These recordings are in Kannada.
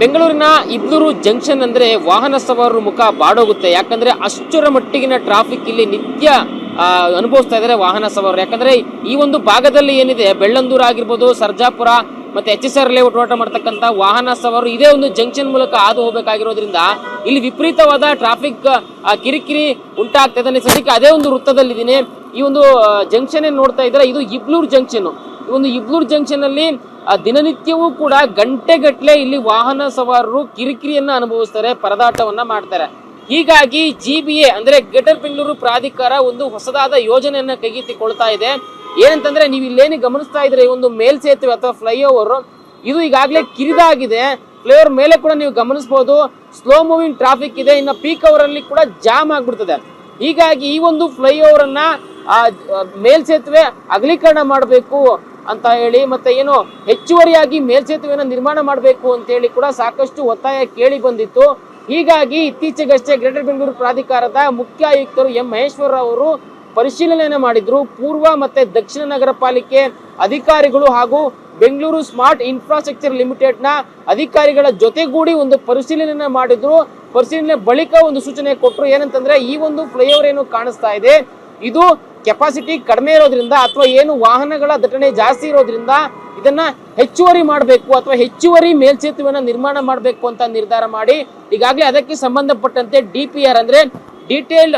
ಬೆಂಗಳೂರಿನ ಇಬ್ಲೂರು ಜಂಕ್ಷನ್ ಅಂದ್ರೆ ವಾಹನ ಸವಾರರ ಮುಖ ಬಾಡೋಗುತ್ತೆ. ಯಾಕಂದ್ರೆ ಅಷ್ಟರ ಮಟ್ಟಿಗಿನ ಟ್ರಾಫಿಕ್ ಇಲ್ಲಿ ನಿತ್ಯ ಅನುಭವಿಸ್ತಾ ಇದ್ದಾರೆ ವಾಹನ ಸವಾರರು. ಯಾಕಂದ್ರೆ ಈ ಒಂದು ಭಾಗದಲ್ಲಿ ಏನಿದೆ, ಬೆಳ್ಳಂದೂರು ಆಗಿರ್ಬೋದು, ಸರ್ಜಾಪುರ ಮತ್ತೆ HSR ಲೇಔಟ್ ಓಟ ಮಾಡ್ತಕ್ಕಂಥ ವಾಹನ ಸವಾರರು ಇದೇ ಒಂದು ಜಂಕ್ಷನ್ ಮೂಲಕ ಹಾದು ಹೋಗಬೇಕಾಗಿರೋದ್ರಿಂದ ಇಲ್ಲಿ ವಿಪರೀತವಾದ ಟ್ರಾಫಿಕ್ ಕಿರಿಕಿರಿ ಉಂಟಾಗ್ತಾ ಇದೆ. ಸದ್ಯಕ್ಕೆ ಅದೇ ಒಂದು ವೃತ್ತದಲ್ಲಿದ್ದೀನಿ. ಈ ಒಂದು ಜಂಕ್ಷನ್ ಏನ್ ನೋಡ್ತಾ ಇದ್ರೆ ಇದು ಇಬ್ಲೂರು ಜಂಕ್ಷನ್. ಈ ಒಂದು ಇಬ್ಲೂರು ಜಂಕ್ಷನ್ ಅಲ್ಲಿ ದಿನನಿತ್ಯವೂ ಕೂಡ ಗಂಟೆಗಟ್ಟಲೆ ಇಲ್ಲಿ ವಾಹನ ಸವಾರರು ಕಿರಿಕಿರಿಯನ್ನ ಅನುಭವಿಸ್ತಾರೆ, ಪರದಾಟವನ್ನ ಮಾಡ್ತಾರೆ. ಹೀಗಾಗಿ GBA ಅಂದ್ರೆ ಗ್ರೇಟರ್ ಬೆಂಗಳೂರು ಪ್ರಾಧಿಕಾರ ಒಂದು ಹೊಸದಾದ ಯೋಜನೆಯನ್ನ ಕೈಗೆತ್ತಿಕೊಳ್ತಾ ಇದೆ. ಏನಂತಂದ್ರೆ ನೀವು ಇಲ್ಲೇನು ಗಮನಿಸ್ತಾ ಇದ್ರೆ, ಒಂದು ಮೇಲ್ಸೇತುವೆ ಅಥವಾ ಫ್ಲೈಓವರ್ ಇದು ಈಗಾಗಲೇ ಕಿರಿದಾಗಿದೆ. ಫ್ಲೈಓವರ್ ಮೇಲೆ ಕೂಡ ನೀವು ಗಮನಿಸಬಹುದು ಸ್ಲೋ ಮೂವಿಂಗ್ ಟ್ರಾಫಿಕ್ ಇದೆ. ಇನ್ನು ಪೀಕ್ ಅವರ್ ಅಲ್ಲಿ ಕೂಡ ಜಾಮ್ ಆಗ್ಬಿಡ್ತದೆ. ಹೀಗಾಗಿ ಈ ಒಂದು ಫ್ಲೈಓವರ್ ಅನ್ನ ಮೇಲ್ಸೇತುವೆ ಅಗಲೀಕರಣ ಮಾಡಬೇಕು ಅಂತ ಹೇಳಿ, ಮತ್ತೆ ಏನು ಹೆಚ್ಚುವರಿಯಾಗಿ ಮೇಲ್ಸೇತುವೆನ ನಿರ್ಮಾಣ ಮಾಡಬೇಕು ಅಂತ ಹೇಳಿ ಕೂಡ ಸಾಕಷ್ಟು ಒತ್ತಾಯ ಕೇಳಿ ಬಂದಿತ್ತು. ಹೀಗಾಗಿ ಇತ್ತೀಚೆಗಷ್ಟೇ ಗ್ರೇಟರ್ ಬೆಂಗಳೂರು ಪ್ರಾಧಿಕಾರದ ಮುಖ್ಯ ಆಯುಕ್ತರು M. ಮಹೇಶ್ವರ ಅವರು ಪರಿಶೀಲನೆ ಮಾಡಿದ್ರು. ಪೂರ್ವ ಮತ್ತೆ ದಕ್ಷಿಣ ನಗರ ಪಾಲಿಕೆ ಅಧಿಕಾರಿಗಳು ಹಾಗೂ ಬೆಂಗಳೂರು ಸ್ಮಾರ್ಟ್ ಇನ್ಫ್ರಾಸ್ಟ್ರಕ್ಚರ್ ಲಿಮಿಟೆಡ್ ನ ಅಧಿಕಾರಿಗಳ ಜೊತೆಗೂಡಿ ಒಂದು ಪರಿಶೀಲನೆ ಮಾಡಿದ್ರು. ಪರಿಶೀಲನೆ ಬಳಿಕ ಒಂದು ಸೂಚನೆ ಕೊಟ್ಟರು. ಏನಂತಂದ್ರೆ ಈ ಒಂದು ಫ್ಲೈಓವರ್ ಏನು ಕಾಣಿಸ್ತಾ ಇದೆ, ಇದು ಕೆಪಾಸಿಟಿ ಕಡಿಮೆ ಇರೋದ್ರಿಂದ ಅಥವಾ ಏನು ವಾಹನಗಳ ದಟ್ಟಣೆ ಜಾಸ್ತಿ ಇರೋದ್ರಿಂದ ಇದನ್ನ ಹೆಚ್ಚುವರಿ ಮಾಡಬೇಕು ಅಥವಾ ಹೆಚ್ಚುವರಿ ಮೇಲ್ಸೇತುವೆನ ನಿರ್ಮಾಣ ಮಾಡಬೇಕು ಅಂತ ನಿರ್ಧಾರ ಮಾಡಿ ಈಗಾಗಲೇ ಅದಕ್ಕೆ ಸಂಬಂಧಪಟ್ಟಂತೆ DPR ಅಂದ್ರೆ ಡೀಟೇಲ್ಡ್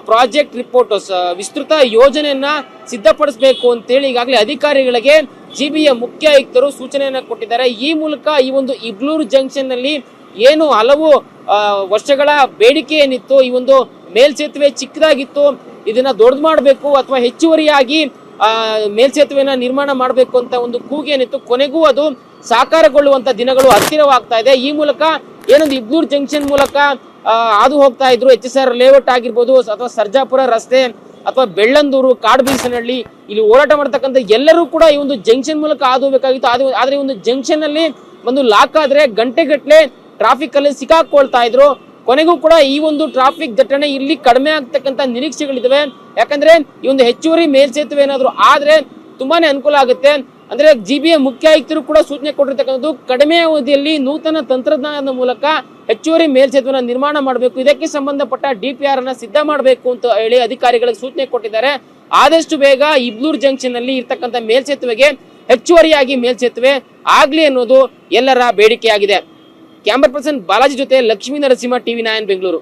ಪ್ರಾಜೆಕ್ಟ್ ರಿಪೋರ್ಟ್ ವಿಸ್ತೃತ ಯೋಜನೆಯನ್ನ ಸಿದ್ಧಪಡಿಸಬೇಕು ಅಂತೇಳಿ ಈಗಾಗಲೇ ಅಧಿಕಾರಿಗಳಿಗೆ GBA ಮುಖ್ಯ ಆಯುಕ್ತರು ಸೂಚನೆಯನ್ನ ಕೊಟ್ಟಿದ್ದಾರೆ. ಈ ಮೂಲಕ ಈ ಒಂದು ಇಬ್ಲೂರು ಜಂಕ್ಷನ್ ನಲ್ಲಿ ಏನು ಹಲವು ವರ್ಷಗಳ ಬೇಡಿಕೆ ಏನಿತ್ತು, ಈ ಒಂದು ಮೇಲ್ಸೇತುವೆ ಚಿಕ್ಕದಾಗಿತ್ತು, ಇದನ್ನ ದೊಡ್ಡದು ಮಾಡಬೇಕು ಅಥವಾ ಹೆಚ್ಚುವರಿಯಾಗಿ ಮೇಲ್ಸೇತುವೆನ ನಿರ್ಮಾಣ ಮಾಡಬೇಕು ಅಂತ ಒಂದು ಕೂಗೇನಿತ್ತು, ಕೊನೆಗೂ ಅದು ಸಾಕಾರಗೊಳ್ಳುವಂತ ದಿನಗಳು ಹತ್ತಿರವಾಗ್ತಾ ಇದೆ. ಈ ಮೂಲಕ ಏನೊಂದು ಇಬ್ಲೂರು ಜಂಕ್ಷನ್ ಮೂಲಕ ಹಾದು ಹೋಗ್ತಾ ಇದ್ರು HSR ಲೇಔಟ್ ಆಗಿರ್ಬೋದು ಅಥವಾ ಸರ್ಜಾಪುರ ರಸ್ತೆ ಅಥವಾ ಬೆಳ್ಳಂದೂರು, ಕಾಡುಬೀಸನಹಳ್ಳಿ, ಇಲ್ಲಿ ಹೋರಾಟ ಮಾಡ್ತಕ್ಕಂಥ ಎಲ್ಲರೂ ಕೂಡ ಈ ಒಂದು ಜಂಕ್ಷನ್ ಮೂಲಕ ಹಾದು ಹೋಗಬೇಕಾಗಿತ್ತು. ಆದ್ರೆ ಈ ಒಂದು ಜಂಕ್ಷನ್ ಅಲ್ಲಿ ಒಂದು ಲಾಕ್ ಆದ್ರೆ ಗಂಟೆಗಟ್ಟಲೆ ಟ್ರಾಫಿಕ್ ಅಲ್ಲಿ ಸಿಕ್ಕಾಕೊಳ್ತಾ ಇದ್ರು. ಕೊನೆಗೂ ಕೂಡ ಈ ಒಂದು ಟ್ರಾಫಿಕ್ ದಟ್ಟಣೆ ಇಲ್ಲಿ ಕಡಿಮೆ ಆಗ್ತಕ್ಕಂಥ ನಿರೀಕ್ಷೆಗಳಿದಾವೆ. ಯಾಕಂದ್ರೆ ಈ ಒಂದು ಹೆಚ್ಚುವರಿ ಮೇಲ್ಸೇತುವೆ ಏನಾದ್ರು ಆದ್ರೆ ತುಂಬಾನೇ ಅನುಕೂಲ ಆಗುತ್ತೆ. ಅಂದ್ರೆ GBA ಮುಖ್ಯ ಆಯುಕ್ತರು ಕೂಡ ಸೂಚನೆ ಕೊಟ್ಟಿರ್ತಕ್ಕಂಥದ್ದು ಕಡಿಮೆ ಅವಧಿಯಲ್ಲಿ ನೂತನ ತಂತ್ರಜ್ಞಾನದ ಮೂಲಕ ಹೆಚ್ಚುವರಿ ಮೇಲ್ಸೇತುವೆನ ನಿರ್ಮಾಣ ಮಾಡಬೇಕು. ಇದಕ್ಕೆ ಸಂಬಂಧಪಟ್ಟ DPR ಅನ್ನ ಸಿದ್ಧ ಮಾಡಬೇಕು ಅಂತ ಹೇಳಿ ಅಧಿಕಾರಿಗಳಿಗೆ ಸೂಚನೆ ಕೊಟ್ಟಿದ್ದಾರೆ. ಆದಷ್ಟು ಬೇಗ ಇಬ್ಲೂರು ಜಂಕ್ಷನ್ ಅಲ್ಲಿ ಇರ್ತಕ್ಕಂಥ ಮೇಲ್ಸೇತುವೆಗೆ ಹೆಚ್ಚುವರಿಯಾಗಿ ಮೇಲ್ಸೇತುವೆ ಆಗ್ಲಿ ಅನ್ನೋದು ಎಲ್ಲರ ಬೇಡಿಕೆಯಾಗಿದೆ. ಕ್ಯಾಮರಾ ಪರ್ಸನ್ ಬಾಲಾಜಿ ಜೊತೆ ಲಕ್ಷ್ಮೀ ನರಸಿಂಹ, TV9 ಬೆಂಗಳೂರು.